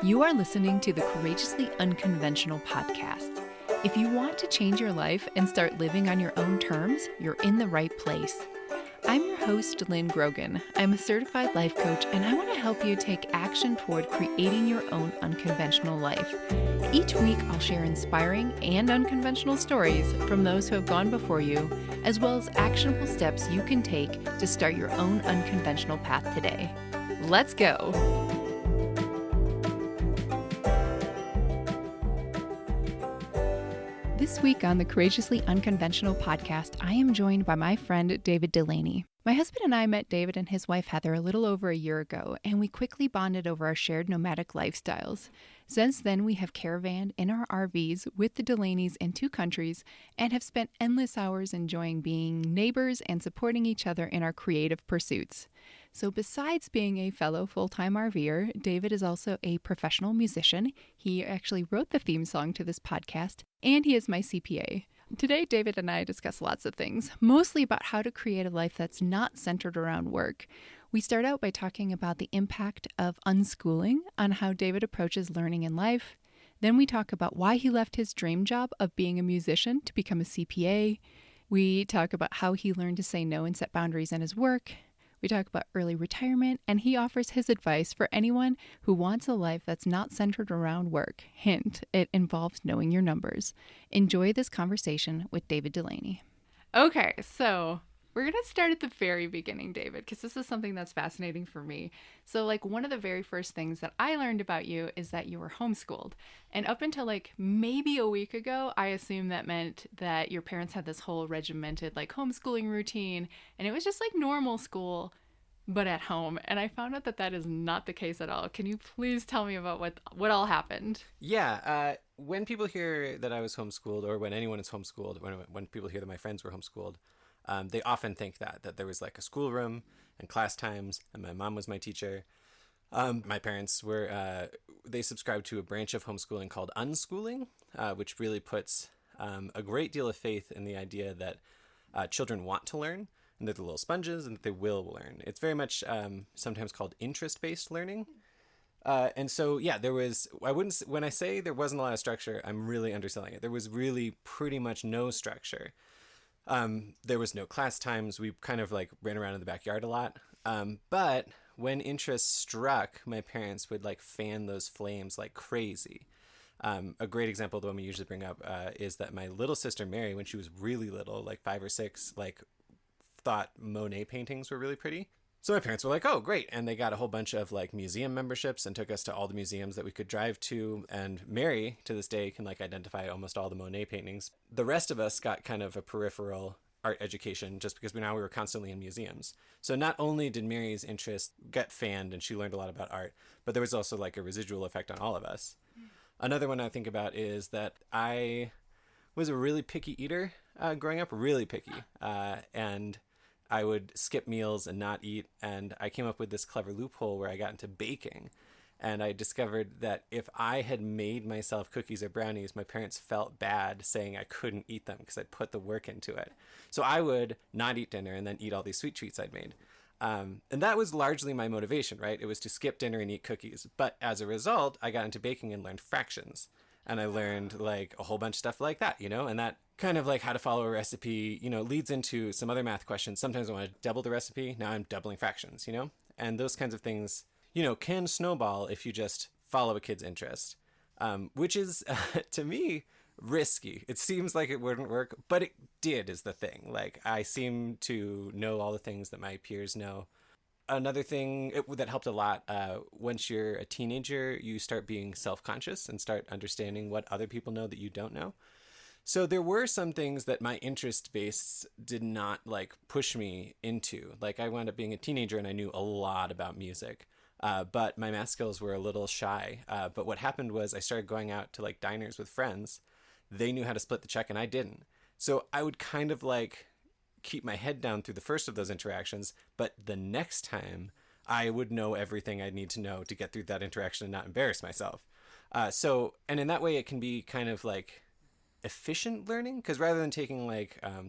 You are listening to the Courageously Unconventional podcast. If you want to change your life and start living on your own terms, you're in the right place. I'm your host, Lynn Grogan. I'm a certified life coach, and I want to help you take action toward creating your own unconventional life. Each week, I'll share inspiring and unconventional stories from those who have gone before you, as well as actionable steps you can take to start your own unconventional path today. Let's go! This week on the Courageously Unconventional podcast, I am joined by my friend David Delaney. My husband and I met David and his wife Heather a little over a year ago, and we quickly bonded over our shared nomadic lifestyles. Since then, we have caravanned in our RVs with the Delaneys in 2 countries and have spent endless hours enjoying being neighbors and supporting each other in our creative pursuits. So besides being a fellow full-time RVer, David is also a professional musician. He actually wrote the theme song to this podcast, and he is my CPA. Today, David and I discuss lots of things, mostly about how to create a life that's not centered around work. We start out by talking about the impact of unschooling on how David approaches learning in life. Then we talk about why he left his dream job of being a musician to become a CPA. We talk about how he learned to say no and set boundaries in his work. We talk about early retirement, and he offers his advice for anyone who wants a life that's not centered around work. Hint, it involves knowing your numbers. Enjoy this conversation with David Delaney. Okay, so we're going to start at the very beginning, David, because this is something that's fascinating for me. So, one of the very first things that I learned about you is that you were homeschooled. And up until, maybe a week ago, I assumed that meant that your parents had this whole regimented, homeschooling routine, and it was just normal school, but at home. And I found out that that is not the case at all. Can you please tell me about what all happened? Yeah, when people hear that I was homeschooled, or when anyone is homeschooled, when people hear that my friends were homeschooled, they often think that there was a schoolroom and class times, and my mom was my teacher. My parents they subscribed to a branch of homeschooling called unschooling, which really puts a great deal of faith in the idea that children want to learn, and that they're little sponges, and that they will learn. It's very much sometimes called interest-based learning. And so, yeah, when I say there wasn't a lot of structure, I'm really underselling it. There was really pretty much no structure. There was no class times. We kind of ran around in the backyard a lot. But when interest struck, my parents would fan those flames like crazy. A great example, the one we usually bring up, is that my little sister Mary, when she was really little, 5 or 6, thought Monet paintings were really pretty. So my parents were like, oh, great. And they got a whole bunch of museum memberships and took us to all the museums that we could drive to. And Mary, to this day, can identify almost all the Monet paintings. The rest of us got kind of a peripheral art education just because we were constantly in museums. So not only did Mary's interest get fanned and she learned a lot about art, but there was also a residual effect on all of us. Another one I think about is that I was a really picky eater growing up, really picky. And I would skip meals and not eat, and I came up with this clever loophole where I got into baking, and I discovered that if I had made myself cookies or brownies, my parents felt bad saying I couldn't eat them because I'd put the work into it. So I would not eat dinner and then eat all these sweet treats I'd made. And that was largely my motivation, right? It was to skip dinner and eat cookies. But as a result, I got into baking and learned fractions. And I learned a whole bunch of stuff like that, and that kind of how to follow a recipe, leads into some other math questions. Sometimes I want to double the recipe. Now I'm doubling fractions, and those kinds of things, can snowball if you just follow a kid's interest, which is, to me, risky. It seems like it wouldn't work, but it did is the thing. I seem to know all the things that my peers know. Another thing that helped a lot, once you're a teenager, you start being self-conscious and start understanding what other people know that you don't know. So there were some things that my interest base did not push me into. I wound up being a teenager and I knew a lot about music, but my math skills were a little shy. But what happened was I started going out to diners with friends. They knew how to split the check and I didn't. So I would kind of keep my head down through the first of those interactions, but the next time I would know everything I need to know to get through that interaction and not embarrass myself. And in that way, it can be kind of efficient learning, because rather than taking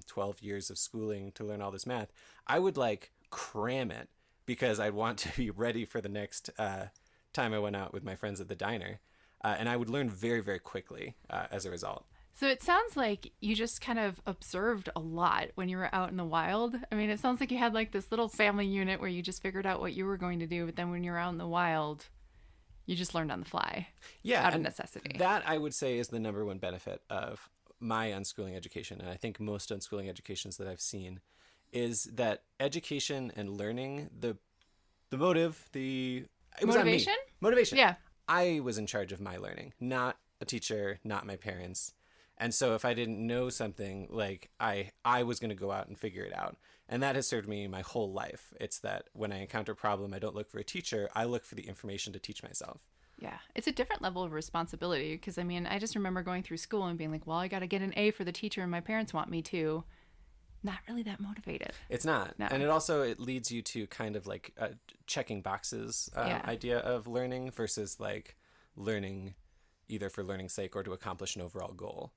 12 years of schooling to learn all this math, I would cram it because I'd want to be ready for the next time I went out with my friends at the diner. And I would learn very, very quickly as a result. So it sounds like you just kind of observed a lot when you were out in the wild. I mean, it sounds like you had like this little family unit where you just figured out what you were going to do. But then when you're out in the wild, you just learned on the fly. Yeah. Out of necessity. That, I would say, is the number one benefit of my unschooling education. And I think most unschooling educations that I've seen is that education and learning, the motive, it was Motivation? on me. Motivation. Yeah. I was in charge of my learning, not a teacher, not my parents. And so if I didn't know something, like I was going to go out and figure it out. And that has served me my whole life. It's that when I encounter a problem, I don't look for a teacher. I look for the information to teach myself. Yeah. It's a different level of responsibility because, I mean, I just remember going through school and being like, well, I got to get an A for the teacher and my parents want me to. Not really that motivated. It's not. No. And it leads you to kind of like a checking boxes idea of learning versus like learning either for learning's sake or to accomplish an overall goal.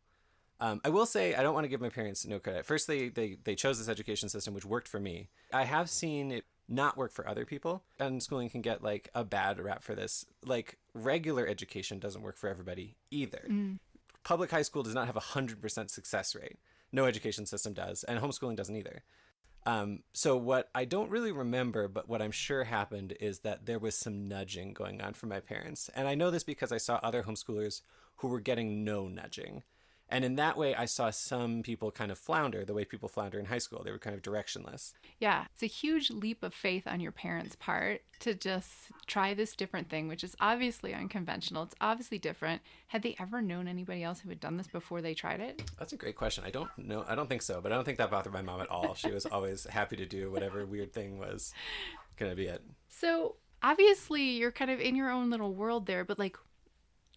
I will say I don't want to give my parents no credit. First, they chose this education system, which worked for me. I have seen it not work for other people. Unschooling can get like a bad rap for this. Like regular education doesn't work for everybody either. Public high school does not have 100% success rate. No education system does, and homeschooling doesn't either. So what I don't really remember, but what I'm sure happened is that there was some nudging going on from my parents. And I know this because I saw other homeschoolers who were getting no nudging. And in that way, I saw some people kind of flounder the way people flounder in high school. They were kind of directionless. Yeah, it's a huge leap of faith on your parents' part to just try this different thing, which is obviously unconventional. It's obviously different. Had they ever known anybody else who had done this before they tried it? That's a great question. I don't know. I don't think so, but I don't think that bothered my mom at all. She was always happy to do whatever weird thing was going to be it. So obviously you're kind of in your own little world there, but like,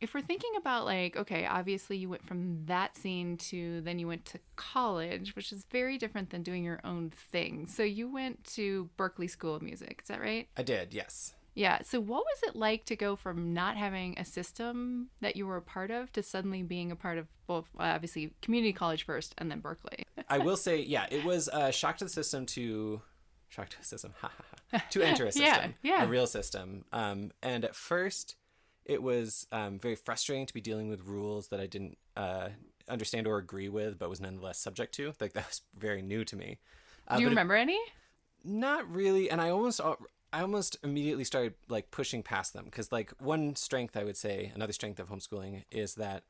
if we're thinking about like, okay, obviously you went from that scene to then you went to college, which is very different than doing your own thing. So you went to Berklee School of Music. Is that right? I did, yes. Yeah. So what was it like to go from not having a system that you were a part of to suddenly being a part of both, obviously, community college first and then Berklee? I will say, yeah, it was a shock to the system to enter a system, yeah. A real system. And at first, it was very frustrating to be dealing with rules that I didn't understand or agree with, but was nonetheless subject to. Like that was very new to me. Do you remember any? Not really, and I almost immediately started like pushing past them because like one strength I would say, another strength of homeschooling is that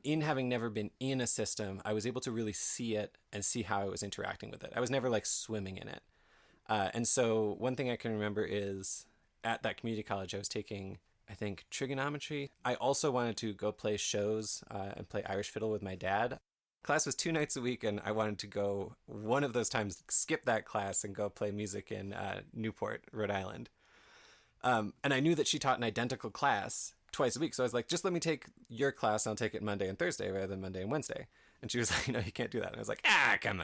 in having never been in a system, I was able to really see it and see how I was interacting with it. I was never like swimming in it. And so one thing I can remember is at that community college, I was taking, I think, trigonometry. I also wanted to go play shows and play Irish fiddle with my dad. Class was 2 nights a week, and I wanted to go one of those times, skip that class and go play music in Newport, Rhode Island. And I knew that she taught an identical class twice a week. So I was like, just let me take your class and I'll take it Monday and Thursday rather than Monday and Wednesday. And she was like, no, you can't do that. And I was like, come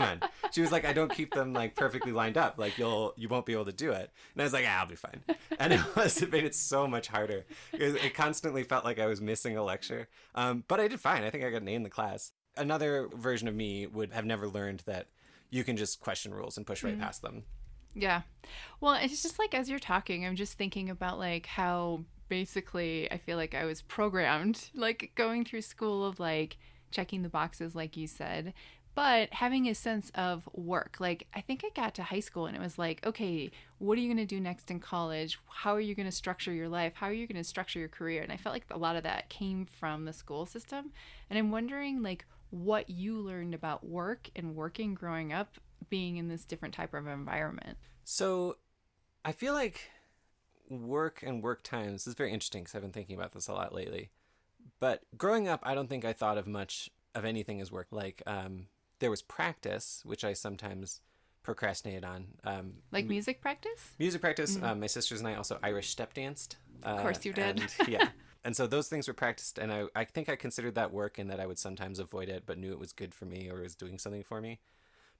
on. She was like, I don't keep them like perfectly lined up. Like you won't be able to do it. And I was like, I'll be fine. And it made it so much harder. It constantly felt like I was missing a lecture. But I did fine. I think I got an A in the class. Another version of me would have never learned that you can just question rules and push right past them. Yeah. Well, it's just like as you're talking, I'm just thinking about like how basically I feel like I was programmed, like going through school of like checking the boxes, like you said, but having a sense of work. Like I think I got to high school and it was like, okay, what are you going to do next in college? How are you going to structure your life? How are you going to structure your career? And I felt like a lot of that came from the school system. And I'm wondering like what you learned about work and working growing up being in this different type of environment. So I feel like work and work times is very interesting because I've been thinking about this a lot lately. But growing up, I don't think I thought of much of anything as work. Like there was practice, which I sometimes procrastinated on. Like music practice? Music practice. My sisters and I also Irish step danced. Of course you did. And, yeah. And so those things were practiced, and I think I considered that work in that I would sometimes avoid it, but knew it was good for me or was doing something for me.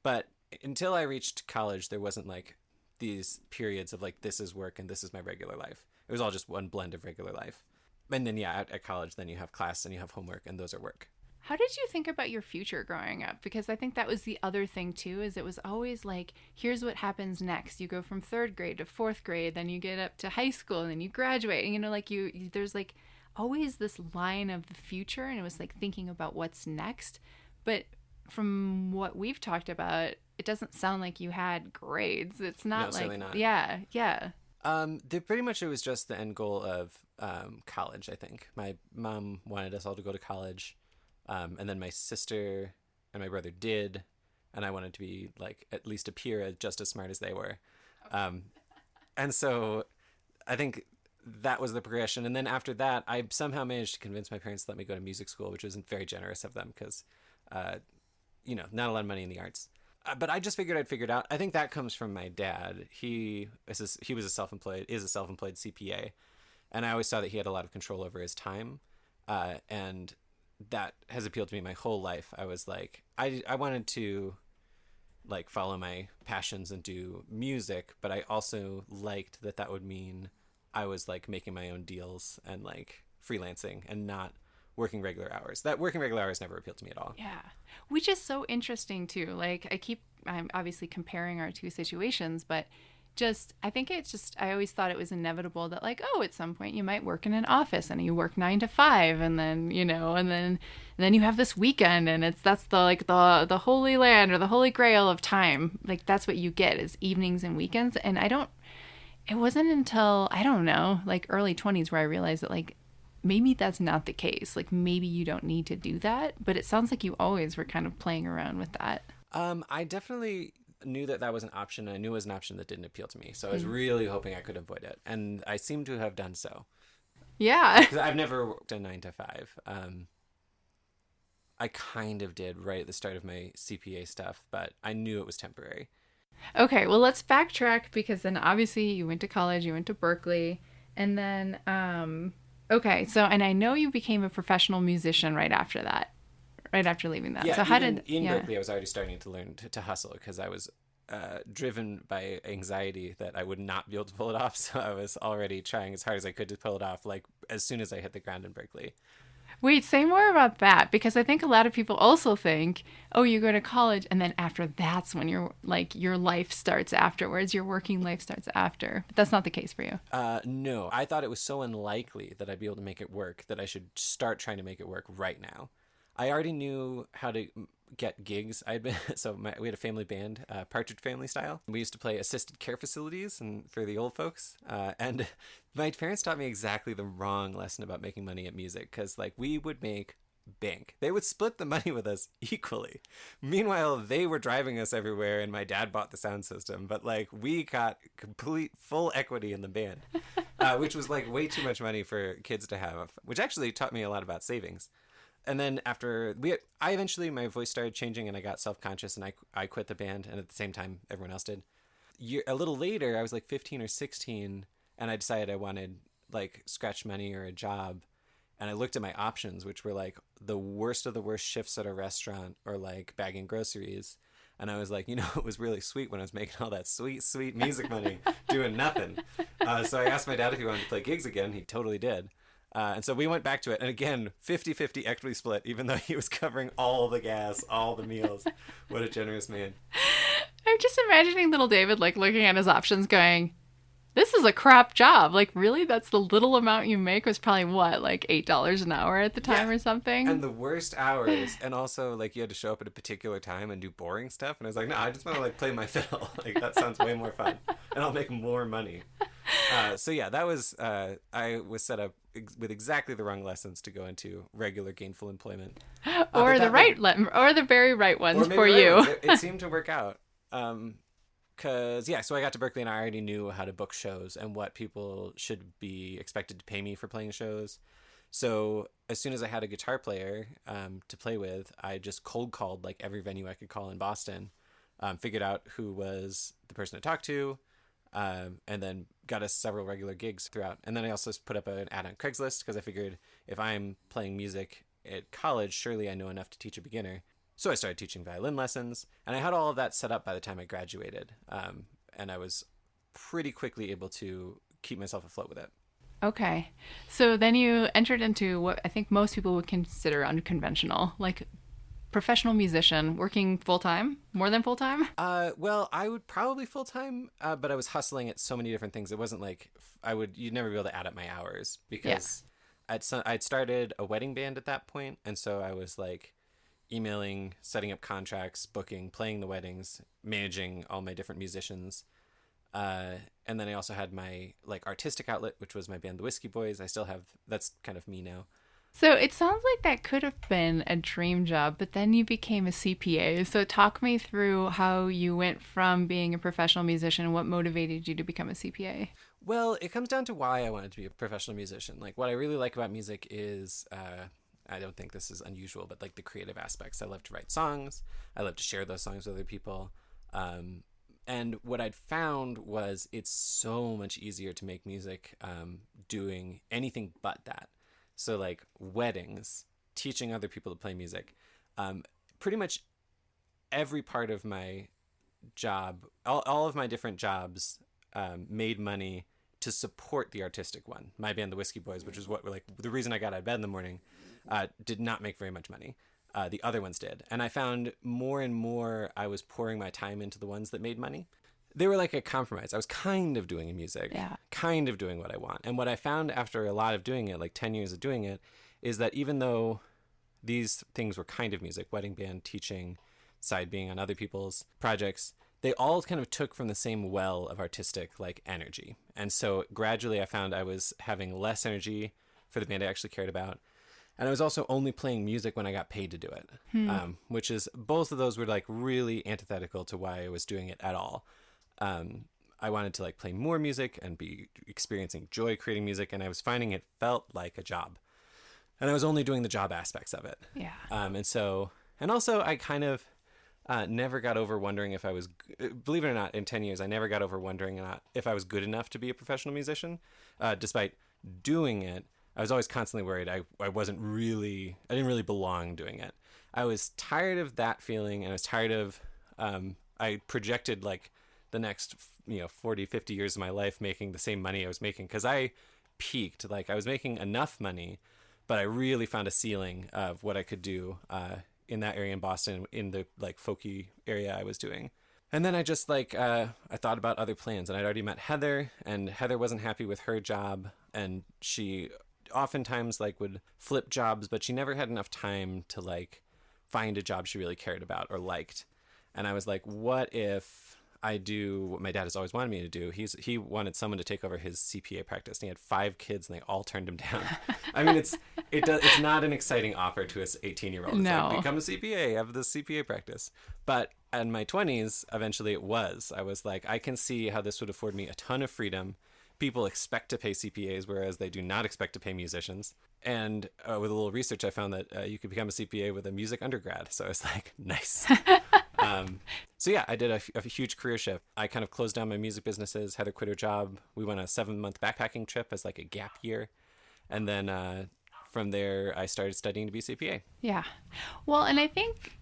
But until I reached college, there wasn't like these periods of like, this is work and this is my regular life. It was all just one blend of regular life. And then, yeah, at college, then you have class and you have homework, and those are work. How did you think about your future growing up? Because I think that was the other thing too, is it was always like, here's what happens next. You go from third grade to fourth grade, then you get up to high school, and then you graduate. And, like there's like always this line of the future, and it was like thinking about what's next. But from what we've talked about, it doesn't sound like you had grades. It's not No, certainly not. Yeah, yeah. Pretty much it was just the end goal of college, I think. My mom wanted us all to go to college. And then my sister and my brother did, and I wanted to be like at least appear just as smart as they were. And so I think that was the progression. And then after that, I somehow managed to convince my parents to let me go to music school, which wasn't very generous of them because, not a lot of money in the arts. But I just figured I'd figure it out. I think that comes from my dad. He was a self-employed CPA, and I always saw that he had a lot of control over his time, and that has appealed to me my whole life. I was like, I wanted to like follow my passions and do music, but I also liked that would mean I was like making my own deals and like freelancing and not working regular hours. That working regular hours never appealed to me at all. Yeah. Which is so interesting too. Like I'm obviously comparing our two situations, but I think I always thought it was inevitable that like, at some point you might work in an office and you work 9 to 5, and then, and then you have this weekend, and that's the holy land or the holy grail of time. Like that's what you get is evenings and weekends. And it wasn't until, I don't know, like early 20s where I realized that like, maybe that's not the case. Like maybe you don't need to do that, but it sounds like you always were kind of playing around with that. I definitely knew that was an option, and I knew it was an option that didn't appeal to me. So I was really hoping I could avoid it, and I seem to have done so. Yeah. Because I've never worked a 9 to 5. I kind of did right at the start of my CPA stuff, but I knew it was temporary. Okay, well, let's backtrack, because then obviously you went to college, you went to Berkeley, and then, okay, so, and I know you became a professional musician right after that. Right after leaving that. Yeah, so in Berkeley, I was already starting to learn to hustle, because I was driven by anxiety that I would not be able to pull it off. So I was already trying as hard as I could to pull it off, like as soon as I hit the ground in Berkeley. Wait, say more about that, because I think a lot of people also think, you go to college and then after that's when your life starts afterwards, your working life starts after. But that's not the case for you. No, I thought it was so unlikely that I'd be able to make it work that I should start trying to make it work right now. I already knew how to get gigs. We had a family band, Partridge Family style. We used to play assisted care facilities and for the old folks. And my parents taught me exactly the wrong lesson about making money at music, because like we would make bank. They would split the money with us equally. Meanwhile, they were driving us everywhere, and my dad bought the sound system. But like we got full equity in the band, which was like way too much money for kids to have, which actually taught me a lot about savings. And then after my voice started changing and I got self-conscious, and I quit the band, and at the same time everyone else did. A little later, I was like 15 or 16, and I decided I wanted like scratch money or a job. And I looked at my options, which were like the worst of the worst shifts at a restaurant or like bagging groceries. And I was like, it was really sweet when I was making all that sweet, sweet music money doing nothing. So I asked my dad if he wanted to play gigs again. He totally did. And so we went back to it. And again, 50-50 equity split, even though he was covering all the gas, all the meals. What a generous man. I'm just imagining little David like looking at his options going, this is a crap job. Like, really? That's the little amount you make? Was probably what, like $8 an hour at the time or something? And the worst hours. And also, like, you had to show up at a particular time and do boring stuff. And I was like, no, I just want to, like, play my fiddle. Like, that sounds way more fun. And I'll make more money. So, yeah, that was, I was set up with exactly the wrong lessons to go into regular gainful employment. Or the very right ones for you. It seemed to work out. So I got to Berkeley and I already knew how to book shows and what people should be expected to pay me for playing shows. So as soon as I had a guitar player to play with, I just cold called like every venue I could call in Boston, figured out who was the person to talk to, and then got us several regular gigs throughout. And then I also put up an ad on Craigslist because I figured if I'm playing music at college, surely I know enough to teach a beginner. So I started teaching violin lessons, and I had all of that set up by the time I graduated. And I was pretty quickly able to keep myself afloat with it. Okay. So then you entered into what I think most people would consider unconventional, like professional musician working full time, more than full time? Well, I would probably full time, but I was hustling at so many different things. It wasn't like you'd never be able to add up my hours Yeah. because I'd started a wedding band at that point, and so I was like emailing, setting up contracts, booking, playing the weddings, managing all my different musicians. And then I also had my like artistic outlet, which was my band, the Whiskey Boys. I still have that's kind of me now. So it sounds like that could have been a dream job, but then you became a CPA. So talk me through how you went from being a professional musician, what motivated you to become a CPA? Well, it comes down to why I wanted to be a professional musician. Like what I really like about music is I don't think this is unusual, but like the creative aspects. I love to write songs. I love to share those songs with other people. And what I'd found was it's so much easier to make music doing anything but that. So like weddings, teaching other people to play music, pretty much every part of my job, all of my different jobs made money to support the artistic one. My band, the Whiskey Boys, which is what like the reason I got out of bed in the morning, did not make very much money. The other ones did. And I found more and more I was pouring my time into the ones that made money. They were like a compromise. I was kind of doing music, Yeah. kind of doing what I want. And what I found after a lot of doing it, like 10 years of doing it, is that even though these things were kind of music, wedding band, teaching, side being on other people's projects, they all kind of took from the same well of artistic like energy. And so gradually I found I was having less energy for the band I actually cared about. And I was also only playing music when I got paid to do it, which is both of those were like really antithetical to why I was doing it at all. I wanted to like play more music and be experiencing joy creating music. And I was finding it felt like a job and I was only doing the job aspects of it. Yeah. And also I kind of never got over wondering if I was, believe it or not, in 10 years, I never got over wondering if I was good enough to be a professional musician, despite doing it. I was always constantly worried I didn't really belong doing it. I was tired of that feeling and I was tired of, I projected like the next, 40, 50 years of my life making the same money I was making because I peaked, like I was making enough money, but I really found a ceiling of what I could do in that area in Boston, in the like folky area I was doing. And then I just like, I thought about other plans and I'd already met Heather and Heather wasn't happy with her job and she oftentimes like would flip jobs, but she never had enough time to like find a job she really cared about or liked. And I was like, what if I do what my dad has always wanted me to do? He wanted someone to take over his CPA practice and he had 5 kids and they all turned him down. I mean, it's not an exciting offer to his 18-year-old. It's No. like, become a CPA, have the CPA practice. But in my 20s, eventually it was. I was like, I can see how this would afford me a ton of freedom. People expect to pay CPAs, whereas they do not expect to pay musicians. And with a little research, I found that you could become a CPA with a music undergrad. So I was like, nice. So yeah, I did a huge career shift. I kind of closed down my music businesses. Heather quit her job. We went on a 7-month backpacking trip as like a gap year. And then from there, I started studying to be CPA. Yeah. Well, and I think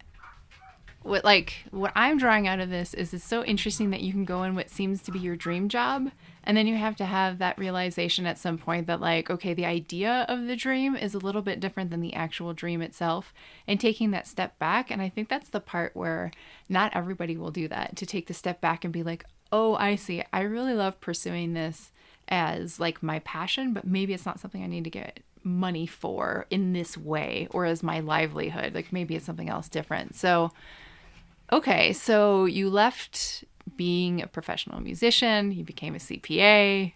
what I'm drawing out of this is it's so interesting that you can go in what seems to be your dream job and then you have to have that realization at some point that like, okay, the idea of the dream is a little bit different than the actual dream itself and taking that step back. And I think that's the part where not everybody will do that, to take the step back and be like, oh, I see. I really love pursuing this as like my passion, but maybe it's not something I need to get money for in this way or as my livelihood. Like maybe it's something else different. So okay, so you left being a professional musician, you became a CPA.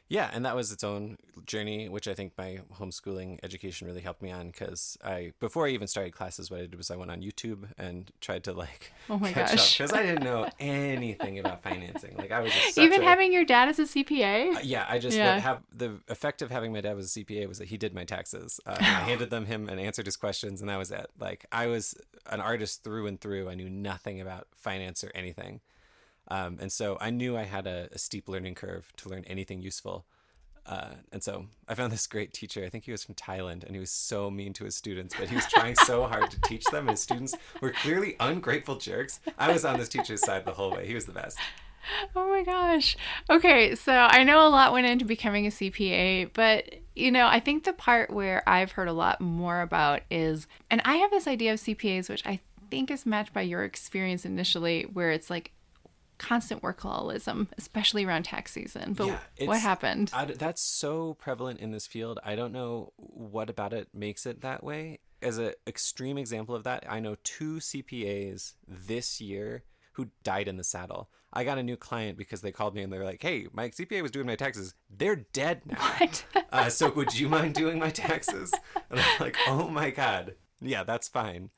Yeah, and that was its own journey, which I think my homeschooling education really helped me on because before I even started classes, what I did was I went on YouTube and tried to like Oh my catch up gosh. because I didn't know anything about financing. Like I was just Even having your dad as a CPA? yeah, I just Yeah. the effect of having my dad as a CPA was that he did my taxes. And I handed him and answered his questions, and that was it. Like I was an artist through and through. I knew nothing about finance or anything. And so I knew I had a steep learning curve to learn anything useful. And so I found this great teacher. I think he was from Thailand, and he was so mean to his students, but he was trying so hard to teach them. And his students were clearly ungrateful jerks. I was on this teacher's side the whole way. He was the best. Oh my gosh. Okay, so I know a lot went into becoming a CPA, but I think the part where I've heard a lot more about is, and I have this idea of CPAs, which I think is matched by your experience initially, where it's like constant workaholism, especially around tax season. But Yeah, what happened? that's so prevalent in this field. I don't know what about it makes it that way. As an extreme example of that, I know two CPAs this year who died in the saddle. I got a new client because they called me and they were like, "Hey, my CPA was doing my taxes. They're dead now. What? So would you mind doing my taxes?" And I'm like, "Oh my god, yeah, that's fine."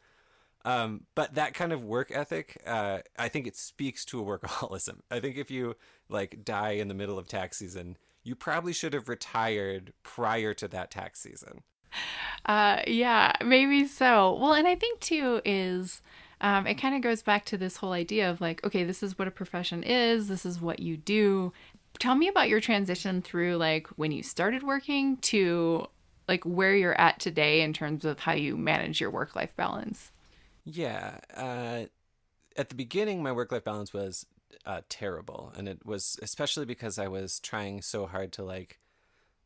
But that kind of work ethic, I think it speaks to a workaholism. I think if you like die in the middle of tax season, you probably should have retired prior to that tax season. Yeah, maybe so. Well, and I think too is it kind of goes back to this whole idea of like, okay, this is what a profession is, this is what you do. Tell me about your transition through like when you started working to like where you're at today in terms of how you manage your work-life balance. Yeah. At the beginning, my work life balance was terrible. And it was especially because I was trying so hard to like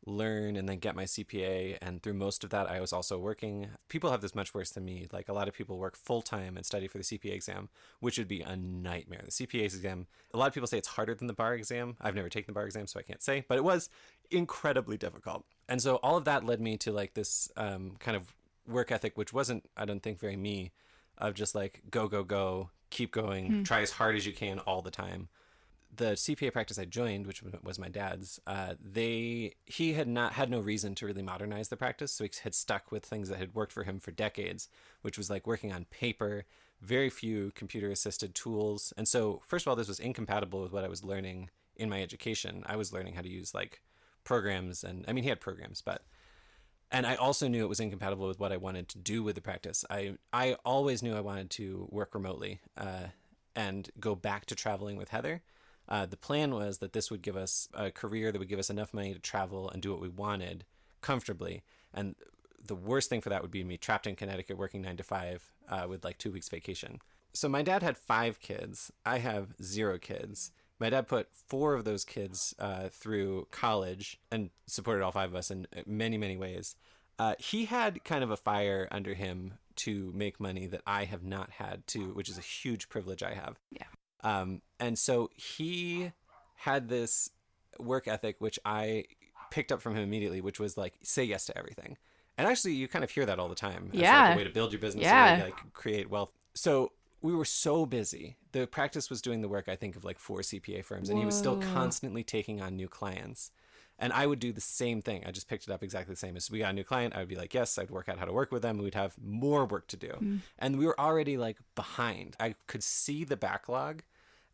learn and then get my CPA. And through most of that, I was also working. People have this much worse than me. Like a lot of people work full time and study for the CPA exam, which would be a nightmare. The CPA exam, a lot of people say it's harder than the bar exam. I've never taken the bar exam, so I can't say, but it was incredibly difficult. And so all of that led me to like this kind of work ethic, which wasn't, I don't think, very me, of just like go, go, go, keep going, try as hard as you can all the time. The CPA practice I joined, which was my dad's, he had no reason to really modernize the practice, so he had stuck with things that had worked for him for decades, which was like working on paper, very few computer assisted tools. And so first of all, this was incompatible with what I was learning in my education. I was learning how to use like programs, and I mean he had programs, but and I also knew it was incompatible with what I wanted to do with the practice. I always knew I wanted to work remotely and go back to traveling with Heather. The plan was that this would give us a career that would give us enough money to travel and do what we wanted comfortably. And the worst thing for that would be me trapped in Connecticut working 9 to 5 with like 2 weeks vacation. So my dad had 5 kids. I have 0 kids. My dad put 4 of those kids through college and supported all 5 of us in many, many ways. He had kind of a fire under him to make money that I have not had to, which is a huge privilege I have. Yeah. And so he had this work ethic, which I picked up from him immediately, which was like, say yes to everything. And actually, you kind of hear that all the time as like a way to build your business, and like create wealth. So we were so busy. The practice was doing the work, I think, of like 4 CPA firms, and he was still constantly taking on new clients. And I would do the same thing. I just picked it up exactly the same. As we got a new client, I would be like, yes, I'd work out how to work with them. We'd have more work to do. And we were already like behind. I could see the backlog,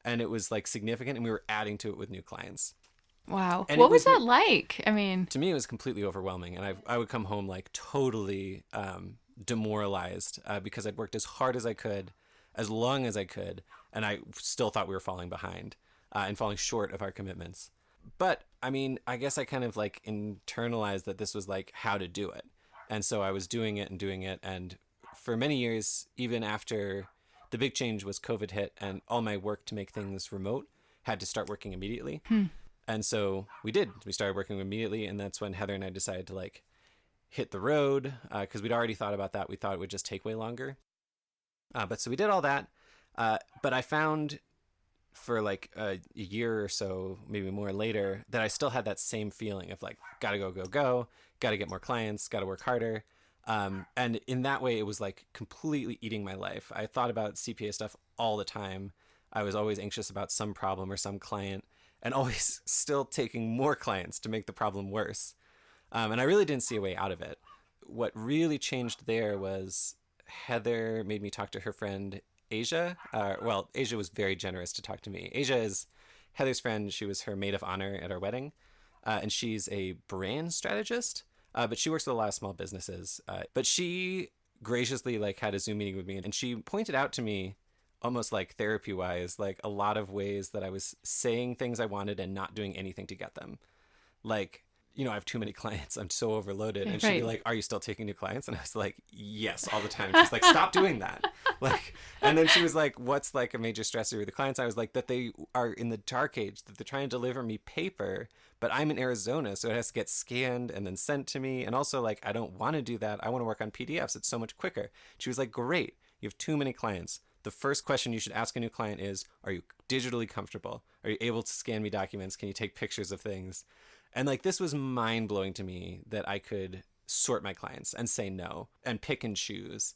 and it was like significant, and we were adding to it with new clients. Wow. And what was that like? I mean, to me, it was completely overwhelming. And I would come home like totally demoralized because I'd worked as hard as I could, as long as I could, and I still thought we were falling behind and falling short of our commitments. But I mean, I guess I kind of like internalized that this was like how to do it. And so I was doing it and doing it. And for many years, even after the big change was COVID hit and all my work to make things remote had to start working immediately. And so we did. We started working immediately. And that's when Heather and I decided to like hit the road because we'd already thought about that. We thought it would just take way longer. But so we did all that. But I found for like a year or so, maybe more later, that I still had that same feeling of like, gotta go, go, go, gotta get more clients, gotta work harder. And in that way, it was like completely eating my life. I thought about CPA stuff all the time. I was always anxious about some problem or some client and always still taking more clients to make the problem worse. And I really didn't see a way out of it. What really changed there was Heather made me talk to her friend Asia. Asia was very generous to talk to me. Asia is Heather's friend. She was her maid of honor at our wedding. And she's a brand strategist, but she works with a lot of small businesses. But she graciously like had a Zoom meeting with me, and she pointed out to me, almost like therapy wise, like a lot of ways that I was saying things I wanted and not doing anything to get them. Like I have too many clients. I'm so overloaded. And she'd Right. be like, are you still taking new clients? And I was like, yes, all the time. She's like, stop doing that. Like, and then she was like, what's like a major stressor with the clients? I was like, that they are in the dark age, that they're trying to deliver me paper, but I'm in Arizona, so it has to get scanned and then sent to me. And also, like, I don't want to do that. I want to work on PDFs. It's so much quicker. She was like, great, you have too many clients. The first question you should ask a new client is, are you digitally comfortable? Are you able to scan me documents? Can you take pictures of things? And like, this was mind blowing to me that I could sort my clients and say no and pick and choose.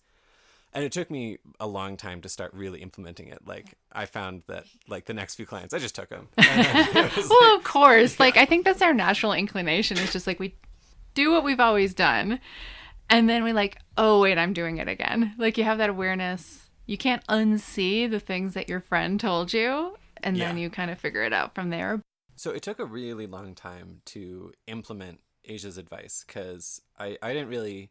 And it took me a long time to start really implementing it. Like, I found that like the next few clients, I just took them. Well, of course. Like, I think that's our natural inclination. It's just like, we do what we've always done. And then we're like, oh, wait, I'm doing it again. Like, you have that awareness. You can't unsee the things that your friend told you. And then you kind of figure it out from there. So it took a really long time to implement Asia's advice, because I didn't really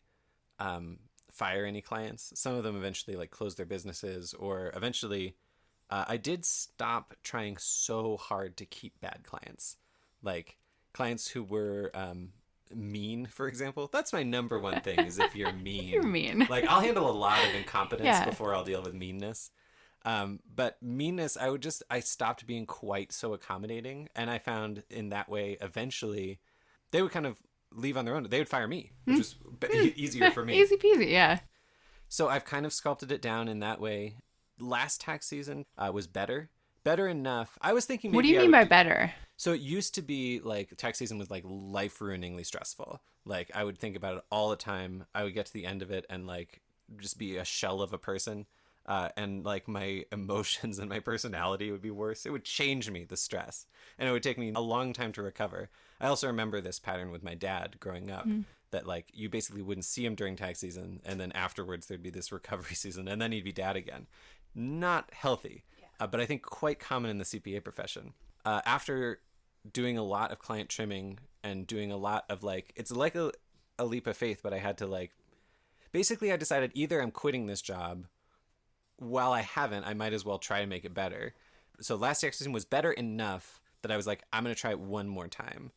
fire any clients. Some of them eventually like closed their businesses, or eventually I did stop trying so hard to keep bad clients. Like clients who were mean, for example. That's my number one thing, is if you're mean. You're mean. Like, I'll handle a lot of incompetence before I'll deal with meanness. But meanness, I stopped being quite so accommodating. And I found in that way, eventually, they would kind of leave on their own. They would fire me, which was easier for me. Easy peasy, yeah. So I've kind of sculpted it down in that way. Last tax season was better. Better enough. I was thinking maybe What do you mean by better? So it used to be like tax season was like life-ruiningly stressful. Like, I would think about it all the time. I would get to the end of it and like just be a shell of a person. And like my emotions and my personality would be worse. It would change me, the stress. And it would take me a long time to recover. I also remember this pattern with my dad growing up, that like you basically wouldn't see him during tax season. And then afterwards there'd be this recovery season, and then he'd be dad again. Not healthy, but I think quite common in the CPA profession. After doing a lot of client trimming and doing a lot of like, it's like a leap of faith, but I had to like, basically I decided either I'm quitting this job. While I haven't, I might as well try to make it better. So last tax season was better enough that I was like, I'm going to try it one more time.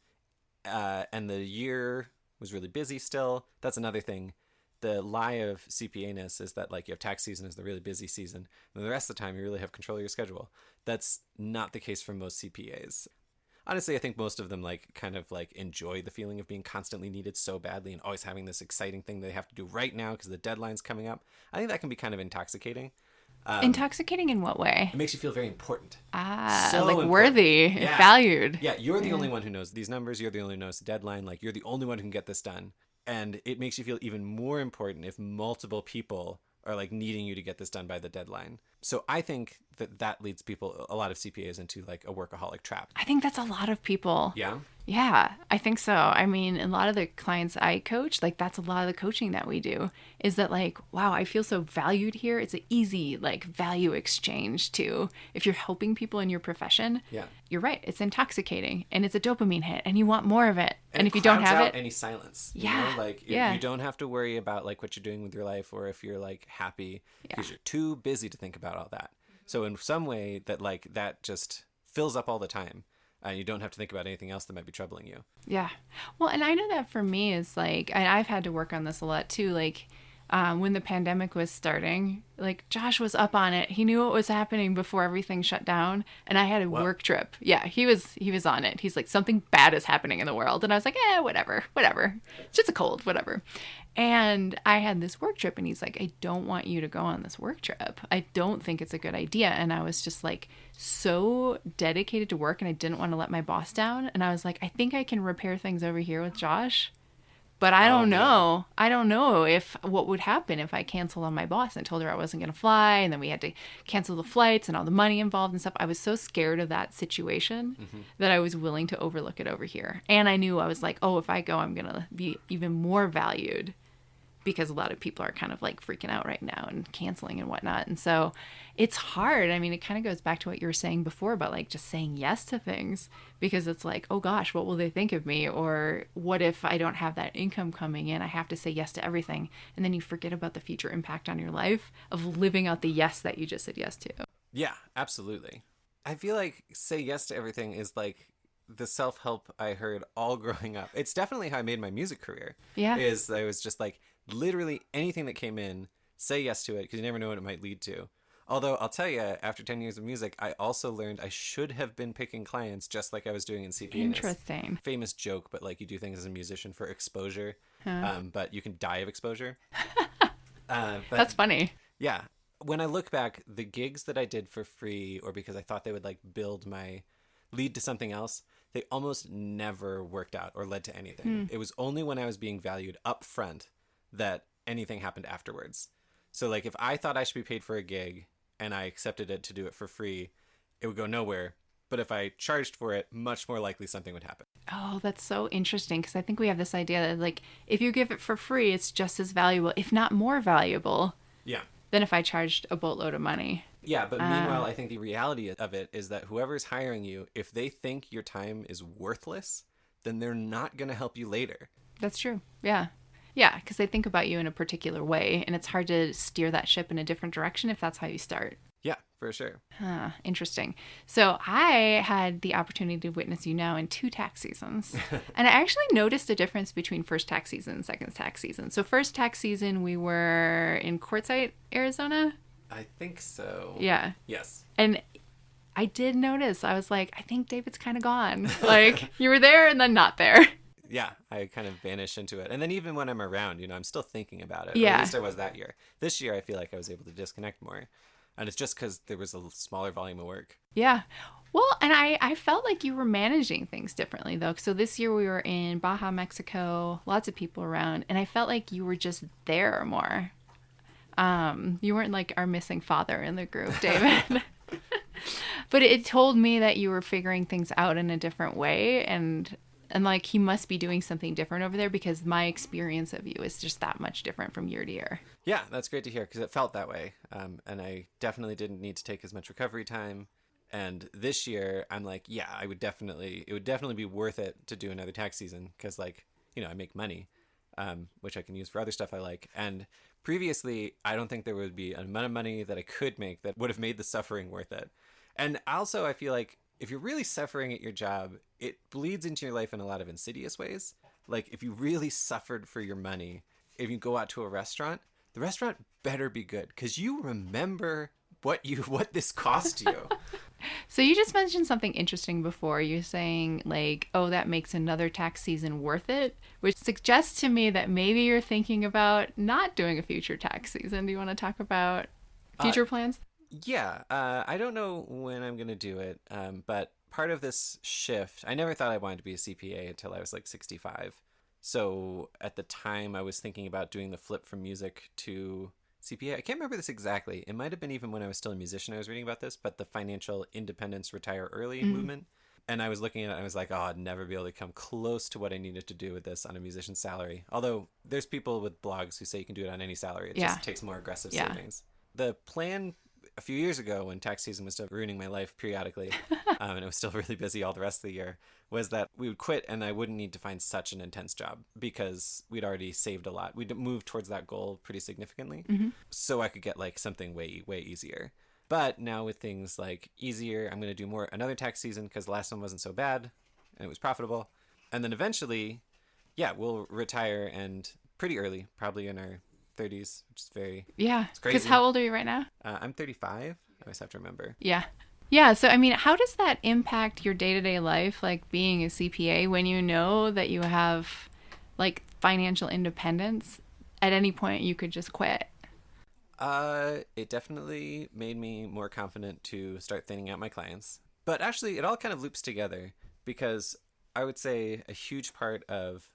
And the year was really busy still. That's another thing. The lie of CPA-ness is that like you have tax season is the really busy season, and the rest of the time you really have control of your schedule. That's not the case for most CPAs. Honestly, I think most of them like kind of like enjoy the feeling of being constantly needed so badly and always having this exciting thing they have to do right now because the deadline's coming up. I think that can be kind of intoxicating. Intoxicating in what way? It makes you feel very important. So like important. Worthy, valued. Yeah, you're the only one who knows these numbers. You're the only one who knows the deadline. Like, you're the only one who can get this done. And it makes you feel even more important if multiple people are like needing you to get this done by the deadline. So I think that leads a lot of CPAs into like a workaholic trap. I think that's a lot of people. Yeah? Yeah, I think so. I mean, a lot of the clients I coach, like that's a lot of the coaching that we do, is that like, wow, I feel so valued here. It's an easy like value exchange too. If you're helping people in your profession, you're right. It's intoxicating and it's a dopamine hit and you want more of it. And if you don't have it, any silence, you know? Like you don't have to worry about like what you're doing with your life, or if you're like happy, because you're too busy to think about all that. So in some way that like that just fills up all the time. And you don't have to think about anything else that might be troubling you. Yeah. Well, and I know that for me is like, and I've had to work on this a lot too. Like when the pandemic was starting, like Josh was up on it. He knew what was happening before everything shut down. And I had a work trip. Yeah, he was on it. He's like, something bad is happening in the world. And I was like, whatever. It's just a cold, whatever. And I had this work trip and he's like, I don't want you to go on this work trip. I don't think it's a good idea. And I was just like so dedicated to work and I didn't want to let my boss down. And I was like, I think I can repair things over here with Josh. But I don't know. I don't know if what would happen if I canceled on my boss and told her I wasn't going to fly. And then we had to cancel the flights and all the money involved and stuff. I was so scared of that situation that I was willing to overlook it over here. And I knew, I was like, oh, if I go, I'm going to be even more valued, because a lot of people are kind of like freaking out right now and canceling and whatnot. And so it's hard. I mean, it kind of goes back to what you were saying before about like just saying yes to things, because it's like, oh gosh, what will they think of me? Or what if I don't have that income coming in? I have to say yes to everything. And then you forget about the future impact on your life of living out the yes that you just said yes to. Yeah, absolutely. I feel like say yes to everything is like the self-help I heard all growing up. It's definitely how I made my music career. Yeah. Is I was just like, literally anything that came in, say yes to it, because you never know what it might lead to. Although I'll tell you, after 10 years of music, I also learned I should have been picking clients just like I was doing in CPA. Interesting. Famous joke, but like you do things as a musician for exposure, Huh. but you can die of exposure. That's funny. Yeah. When I look back, the gigs that I did for free or because I thought they would like lead to something else, they almost never worked out or led to anything. It was only when I was being valued up front that anything happened afterwards. So like if I thought I should be paid for a gig and I accepted it to do it for free, it would go nowhere. But if I charged for it, much more likely something would happen. Oh, that's so interesting, because I think we have this idea that like if you give it for free, it's just as valuable, if not more valuable, Yeah. than if I charged a boatload of money. Yeah, but meanwhile, I think the reality of it is that whoever's hiring you, if they think your time is worthless, then they're not going to help you later. That's true. Yeah. Yeah, because they think about you in a particular way, and it's hard to steer that ship in a different direction if that's how you start. Yeah, for sure. Interesting. So I had the opportunity to witness you now in 2 tax seasons. And I actually noticed a difference between first tax season and second tax season. So first tax season, we were in Quartzsite, Arizona. I think so. Yeah. Yes. And I did notice, I was like, I think David's kind of gone. Like, you were there and then not there. Yeah, I kind of vanish into it. And then even when I'm around, I'm still thinking about it. Yeah. Or at least I was that year. This year, I feel like I was able to disconnect more. And it's just because there was a smaller volume of work. Yeah. Well, and I felt like you were managing things differently, though. So this year we were in Baja, Mexico, lots of people around, and I felt like you were just there more. You weren't like our missing father in the group, David. But it told me that you were figuring things out in a different way, and like he must be doing something different over there, because my experience of you is just that much different from year to year. Yeah, that's great to hear, because it felt that way. And I definitely didn't need to take as much recovery time. And this year, I'm like, yeah, it would definitely be worth it to do another tax season, because like, I make money, which I can use for other stuff I like. And previously, I don't think there would be an amount of money that I could make that would have made the suffering worth it. And also, I feel like if you're really suffering at your job, it bleeds into your life in a lot of insidious ways. Like if you really suffered for your money, if you go out to a restaurant, the restaurant better be good, because you remember what this cost you. So you just mentioned something interesting before. You're saying like, oh, that makes another tax season worth it, which suggests to me that maybe you're thinking about not doing a future tax season. Do you want to talk about future plans? Yeah, I don't know when I'm going to do it, but part of this shift, I never thought I wanted to be a CPA until I was like 65. So at the time I was thinking about doing the flip from music to CPA. I can't remember this exactly. It might have been even when I was still a musician I was reading about this, but the financial independence retire early movement. And I was looking at it and I was like, oh, I'd never be able to come close to what I needed to do with this on a musician's salary. Although there's people with blogs who say you can do it on any salary. It just takes more aggressive savings. The plan a few years ago, when tax season was still ruining my life periodically, and it was still really busy all the rest of the year, was that we would quit and I wouldn't need to find such an intense job, because we'd already saved a lot. We'd moved towards that goal pretty significantly. So I could get like something way, way easier. But now with things like easier, I'm going to do another tax season, because the last one wasn't so bad and it was profitable. And then eventually, we'll retire, and pretty early, probably in our 30s, which is very it's crazy. Because how old are you right now? I'm 35. I always have to remember. Yeah. So I mean, how does that impact your day-to-day life, like being a CPA, when you know that you have like financial independence? At any point you could just quit. It definitely made me more confident to start thinning out my clients. But actually, it all kind of loops together, because I would say a huge part of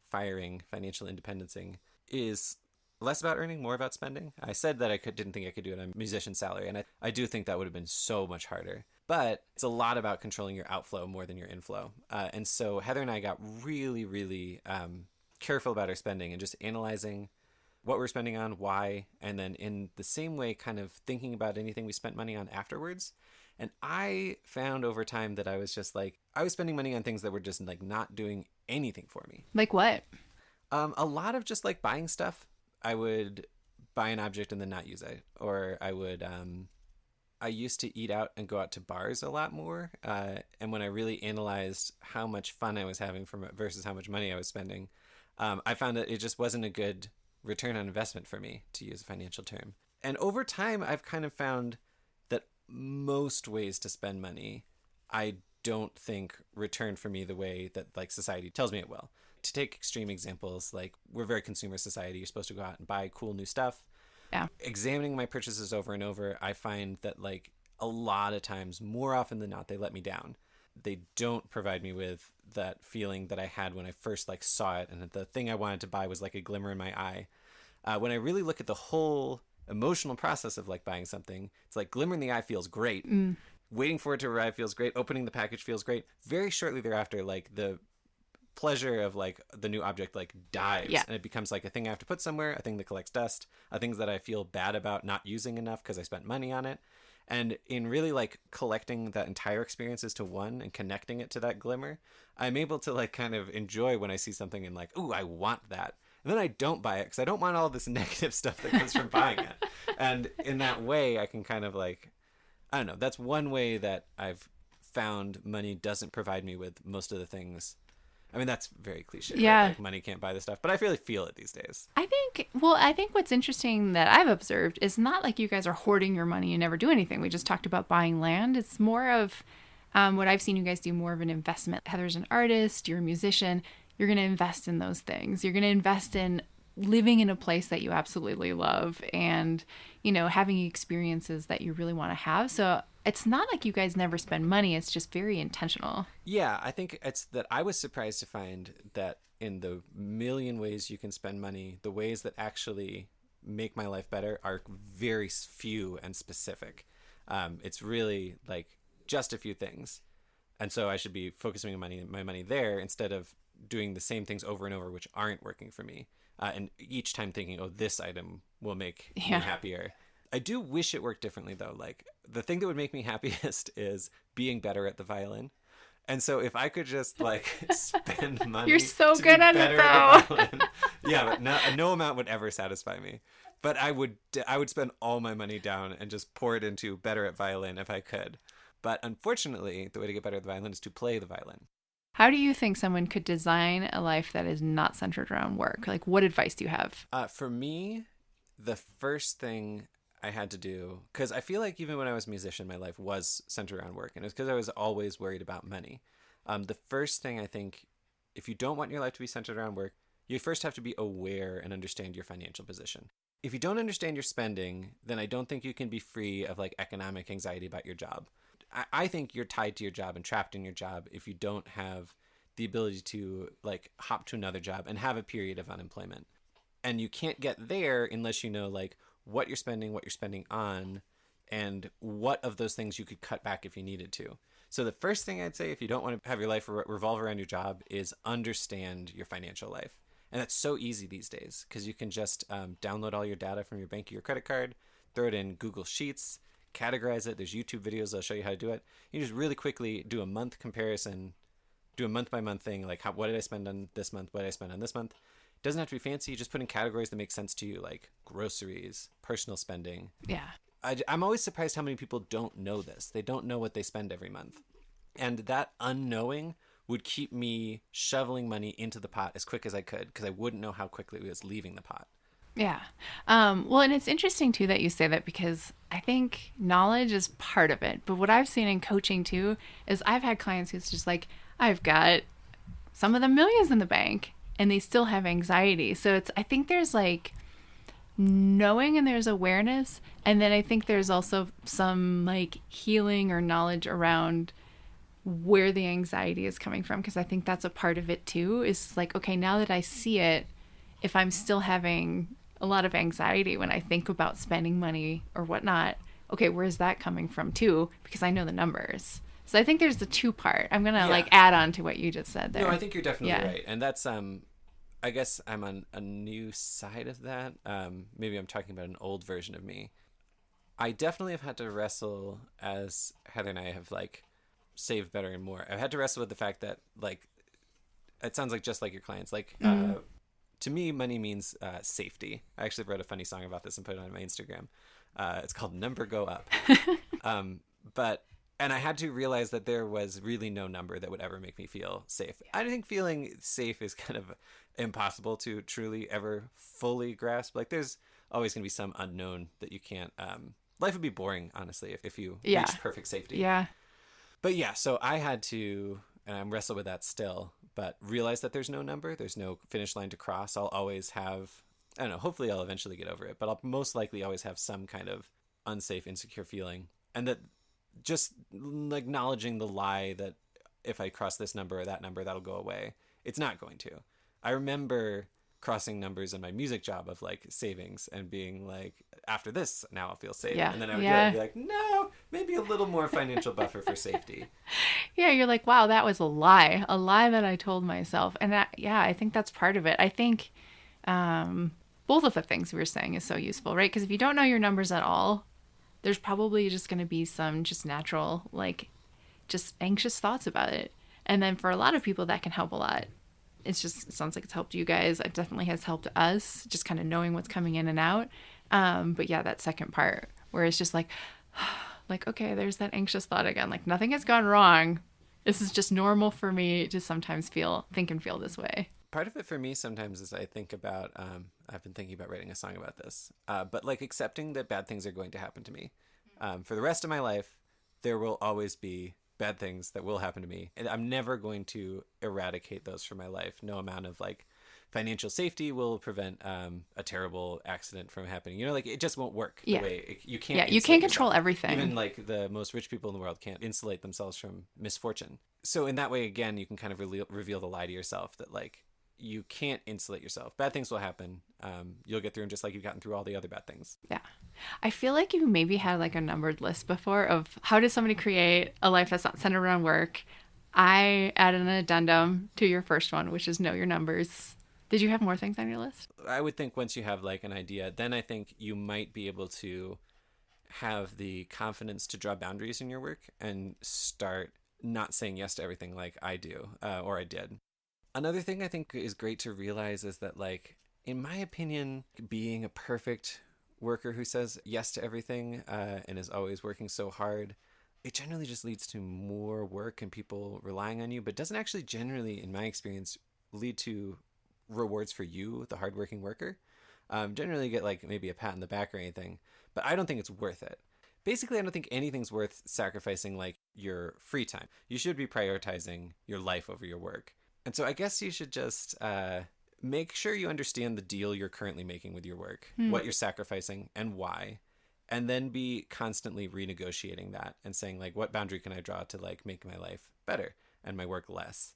firing, financial independencing, is less about earning, more about spending. I said that didn't think I could do it on a musician's salary, and I do think that would have been so much harder. But it's a lot about controlling your outflow more than your inflow. And so Heather and I got really, really careful about our spending and just analyzing what we're spending on, why, and then in the same way kind of thinking about anything we spent money on afterwards. And I found over time that I was just like, I was spending money on things that were just like not doing anything for me. Like what? A lot of just like buying stuff. I would buy an object and then not use it. Or I would I used to eat out and go out to bars a lot more. And when I really analyzed how much fun I was having from it versus how much money I was spending, I found that it just wasn't a good return on investment for me, to use a financial term. And over time, I've kind of found that most ways to spend money, I don't think return for me the way that like society tells me it will. To take extreme examples, like we're a very consumer society. You're supposed to go out and buy cool new stuff. Yeah. Examining my purchases over and over, I find that like a lot of times, more often than not, they let me down. They don't provide me with that feeling that I had when I first like saw it, and the thing I wanted to buy was like a glimmer in my eye. When I really look at the whole emotional process of like buying something, it's like glimmer in the eye feels great. Waiting for it to arrive feels great. Opening the package feels great. Very shortly thereafter, like the pleasure of like the new object like dies, and it becomes like a thing I have to put somewhere, a thing that collects dust, things that I feel bad about not using enough because I spent money on it. And in really like collecting that entire experience into one and connecting it to that glimmer, I'm able to like kind of enjoy when I see something and like, ooh, I want that. And then I don't buy it because I don't want all this negative stuff that comes from buying it. And in that way, I can kind of like, I don't know, that's one way that I've found money doesn't provide me with most of the things. I mean, that's very cliche. Yeah. Right? Like money can't buy this stuff, but I really feel it these days. I think what's interesting that I've observed is not like you guys are hoarding your money and never do anything. We just talked about buying land. It's more of what I've seen you guys do, more of an investment. Heather's an artist, you're a musician. You're going to invest in those things. You're going to invest in living in a place that you absolutely love and, you know, having experiences that you really want to have. So it's not like you guys never spend money. It's just very intentional. Yeah, I think it's that I was surprised to find that in the million ways you can spend money, the ways that actually make my life better are very few and specific. It's really like just a few things. And so I should be focusing my money there instead of doing the same things over and over, which aren't working for me. And each time thinking, oh, this item will make me happier. I do wish it worked differently, though. Like, the thing that would make me happiest is being better at the violin. And so if I could just, like, spend money You're so to good be at better it, at the though. violin. Yeah, but no amount would ever satisfy me. But I would spend all my money down and just pour it into better at violin if I could. But unfortunately, the way to get better at the violin is to play the violin. How do you think someone could design a life that is not centered around work? Like, what advice do you have? For me, the first thing I had to do, because I feel like even when I was a musician, my life was centered around work, and it was because I was always worried about money. The first thing I think, if you don't want your life to be centered around work, you first have to be aware and understand your financial position. If you don't understand your spending, then I don't think you can be free of like economic anxiety about your job. I think you're tied to your job and trapped in your job if you don't have the ability to like hop to another job and have a period of unemployment. And you can't get there unless you know like what you're spending on, and what of those things you could cut back if you needed to. So the first thing I'd say, if you don't want to have your life revolve around your job, is understand your financial life. And that's so easy these days because you can just download all your data from your bank or your credit card, throw it in Google Sheets, categorize it. There's YouTube videos that'll show you how to do it. You just really quickly do a month comparison, do a month by month thing, like what did I spend on this month, what did I spend on this month. It doesn't have to be fancy. You just put in categories that make sense to you, like groceries, personal spending. Yeah. I'm always surprised how many people don't know this. They don't know what they spend every month. And that unknowing would keep me shoveling money into the pot as quick as I could because I wouldn't know how quickly it was leaving the pot. Yeah. Well, and it's interesting, too, that you say that because I think knowledge is part of it. But what I've seen in coaching, too, is I've had clients who's just like, I've got some of them millions in the bank and they still have anxiety. So I think there's like knowing and there's awareness. And then I think there's also some like healing or knowledge around where the anxiety is coming from. Because I think that's a part of it, too, is like, okay, now that I see it, if I'm still having a lot of anxiety when I think about spending money or whatnot, okay, where's that coming from too? Because I know the numbers. So I think there's the two part. I'm going to like add on to what you just said there. No, I think you're definitely right. And that's, I guess I'm on a new side of that. Maybe I'm talking about an old version of me. I definitely have had to wrestle, as Heather and I have like saved better and more. I've had to wrestle with the fact that like, it sounds like just like your clients, like, to me, money means safety. I actually wrote a funny song about this and put it on my Instagram. It's called Number Go Up. And I had to realize that there was really no number that would ever make me feel safe. I think feeling safe is kind of impossible to truly ever fully grasp. Like there's always going to be some unknown that you can't, life would be boring, honestly, if you reached perfect safety. Yeah. But yeah, so I had to, and I'm wrestle with that still, but realize that there's no number, there's no finish line to cross. I'll always have, I don't know, hopefully I'll eventually get over it, but I'll most likely always have some kind of unsafe, insecure feeling. And that just acknowledging the lie that if I cross this number or that number, that'll go away. It's not going to. I remember crossing numbers in my music job of like savings and being like, after this, now I'll feel safe. Yeah. And then I would get it and be like, no, maybe a little more financial buffer for safety. Yeah, you're like, wow, that was a lie that I told myself. And that, yeah, I think that's part of it. I think both of the things we were saying is so useful, right? Because if you don't know your numbers at all, there's probably just going to be some just natural, like, just anxious thoughts about it. And then for a lot of people, that can help a lot. It sounds like it's helped you guys. It definitely has helped us, just kind of knowing what's coming in and out. But yeah, that second part where it's just like, okay, there's that anxious thought again. Like nothing has gone wrong. This is just normal for me to sometimes think and feel this way. Part of it for me sometimes is I think about, I've been thinking about writing a song about this, but like accepting that bad things are going to happen to me. For the rest of my life, there will always be bad things that will happen to me. And I'm never going to eradicate those from my life. No amount of like financial safety will prevent a terrible accident from happening. You know, like it just won't work. Yeah. The way you can't. Yeah, you can't control everything. Even like the most rich people in the world can't insulate themselves from misfortune. So in that way, again, you can kind of reveal the lie to yourself that like you can't insulate yourself. Bad things will happen. You'll get through them just like you've gotten through all the other bad things. Yeah. I feel like you maybe had like a numbered list before of how does somebody create a life that's not centered around work. I added an addendum to your first one, which is know your numbers. Did you have more things on your list? I would think once you have like an idea, then I think you might be able to have the confidence to draw boundaries in your work and start not saying yes to everything like I do, or I did. Another thing I think is great to realize is that, like, in my opinion, being a perfect worker who says yes to everything and is always working so hard, it generally just leads to more work and people relying on you, but doesn't actually generally, in my experience, lead to rewards for you, the hardworking worker. Generally get, like, maybe a pat on the back or anything, but I don't think it's worth it. Basically, I don't think anything's worth sacrificing, like, your free time. You should be prioritizing your life over your work. And so I guess you should just make sure you understand the deal you're currently making with your work, what you're sacrificing and why, and then be constantly renegotiating that and saying, like, what boundary can I draw to, like, make my life better and my work less?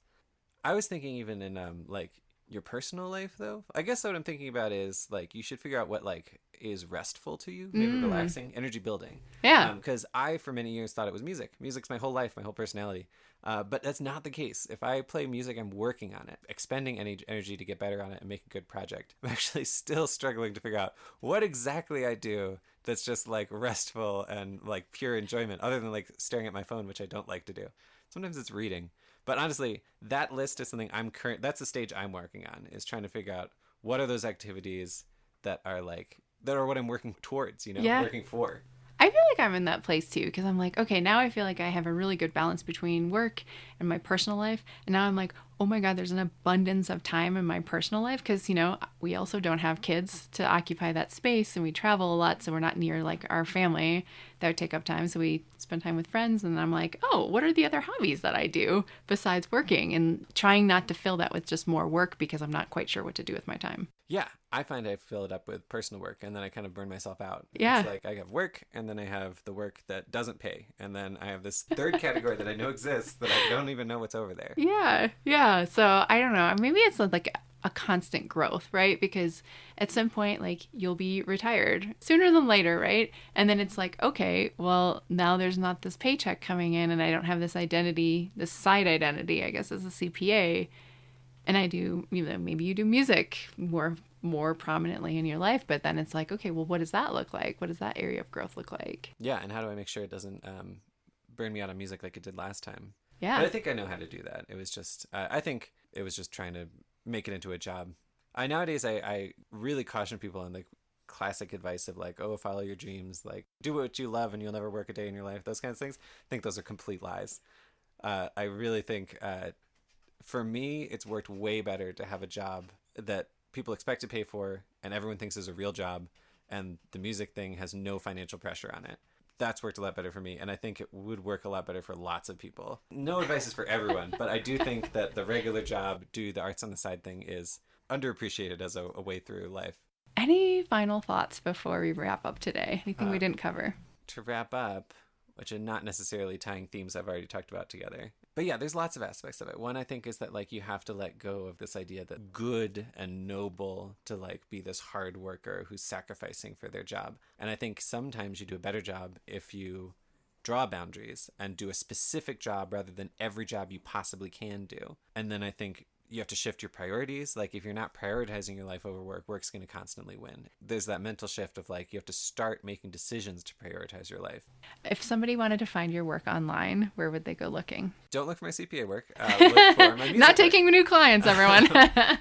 I was thinking even in, like, your personal life, though. I guess what I'm thinking about is, like, you should figure out what, like, is restful to you, maybe relaxing, energy building. Yeah. Because I, for many years, thought it was music. Music's my whole life, my whole personality. But that's not the case. If I play music, I'm working on it, expending any energy to get better on it and make a good project. I'm actually still struggling to figure out what exactly I do that's just, like, restful and, like, pure enjoyment, other than, like, staring at my phone, which I don't like to do. Sometimes it's reading. But honestly, that list is something that's the stage I'm working on, is trying to figure out what are those activities that are what I'm working towards, working for. I feel like I'm in that place too, because I'm like, okay, now I feel like I have a really good balance between work and my personal life. And now I'm like, oh my God, there's an abundance of time in my personal life because, we also don't have kids to occupy that space and we travel a lot. So we're not near like our family that would take up time. So we spend time with friends. And I'm like, oh, what are the other hobbies that I do besides working? And trying not to fill that with just more work because I'm not quite sure what to do with my time. Yeah, I find I fill it up with personal work and then I kind of burn myself out. Yeah. It's like I have work and then I have the work that doesn't pay. And then I have this third category that I know exists that I don't even know what's over there. Yeah. So I don't know. Maybe it's like a constant growth, right? Because at some point, like, you'll be retired sooner than later, right? And then it's like, okay, well, now there's not this paycheck coming in and I don't have this identity, this side identity, I guess, as a CPA. And I do, maybe you do music more prominently in your life, but then it's like, okay, well, what does that look like? What does that area of growth look like? Yeah, and how do I make sure it doesn't burn me out on music like it did last time? Yeah. But I think I know how to do that. It was just, I think it was just trying to make it into a job. Nowadays, I really caution people on, like, classic advice of like, oh, follow your dreams, like do what you love and you'll never work a day in your life, those kinds of things. I think those are complete lies. I really think for me, it's worked way better to have a job that people expect to pay for and everyone thinks is a real job, and the music thing has no financial pressure on it. That's worked a lot better for me, and I think it would work a lot better for lots of people. No advice is for everyone, but I do think that the regular job, do the arts on the side thing is underappreciated as a way through life. Any final thoughts before we wrap up today? Anything we didn't cover? To wrap up, which are not necessarily tying themes I've already talked about together. But yeah, there's lots of aspects of it. One, I think, is that like you have to let go of this idea that good and noble to like be this hard worker who's sacrificing for their job. And I think sometimes you do a better job if you draw boundaries and do a specific job rather than every job you possibly can do. And then I think you have to shift your priorities. Like if you're not prioritizing your life over work, work's going to constantly win. There's that mental shift of like, you have to start making decisions to prioritize your life. If somebody wanted to find your work online, where would they go looking? Don't look for my CPA work. Look for my music Not taking work. New clients, everyone.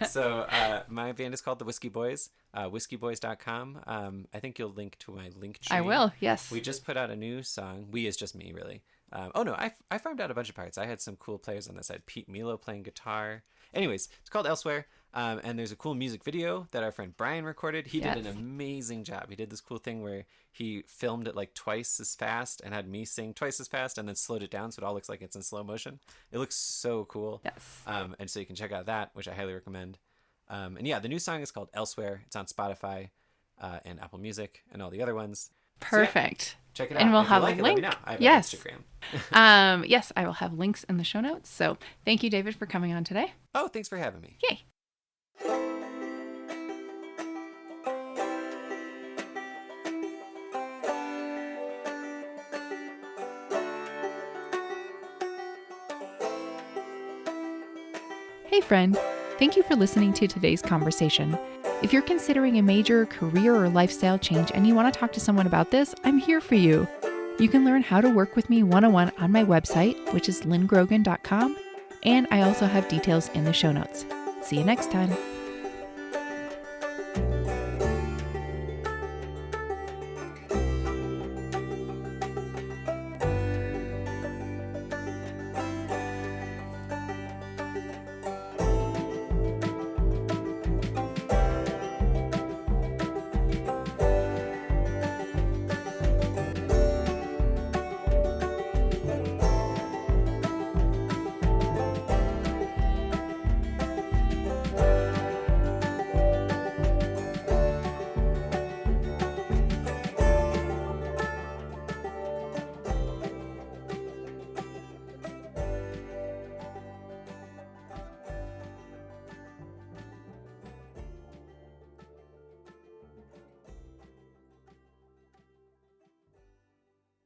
So my band is called The Whiskey Boys, whiskeyboys.com. I think you'll link to my link tree. I will, yes. We just put out a new song. We is just me, really. I farmed out a bunch of parts. I had some cool players on this. I had Pete Milo playing guitar. Anyways, it's called Elsewhere, and there's a cool music video that our friend Brian recorded. He did an amazing job. He did this cool thing where he filmed it like twice as fast and had me sing twice as fast and then slowed it down so it all looks like it's in slow motion. It looks so cool. Yes. And so you can check out that, which I highly recommend. And yeah, the new song is called Elsewhere. It's on Spotify and Apple Music and all the other ones. Perfect. So yeah, check it out. And we'll if have you like a it, link. let me know. I have Yes. an Instagram. Yes, I will have links in the show notes. So thank you, David, for coming on today. Oh, thanks for having me. Yay. Hey, friend. Thank you for listening to today's conversation. If you're considering a major career or lifestyle change and you want to talk to someone about this, I'm here for you. You can learn how to work with me one-on-one on my website, which is lynngrogan.com, and I also have details in the show notes. See you next time.